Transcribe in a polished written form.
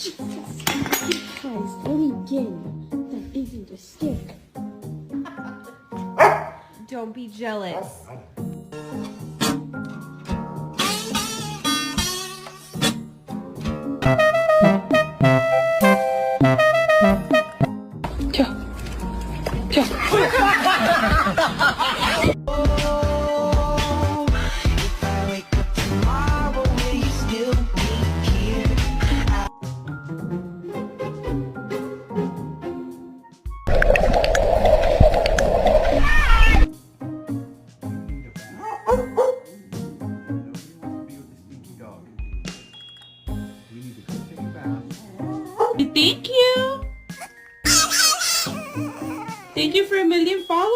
Jesus Christ, let me get you. That isn't a stick. Don't be jealous. Thank you. Thank you for a million followers.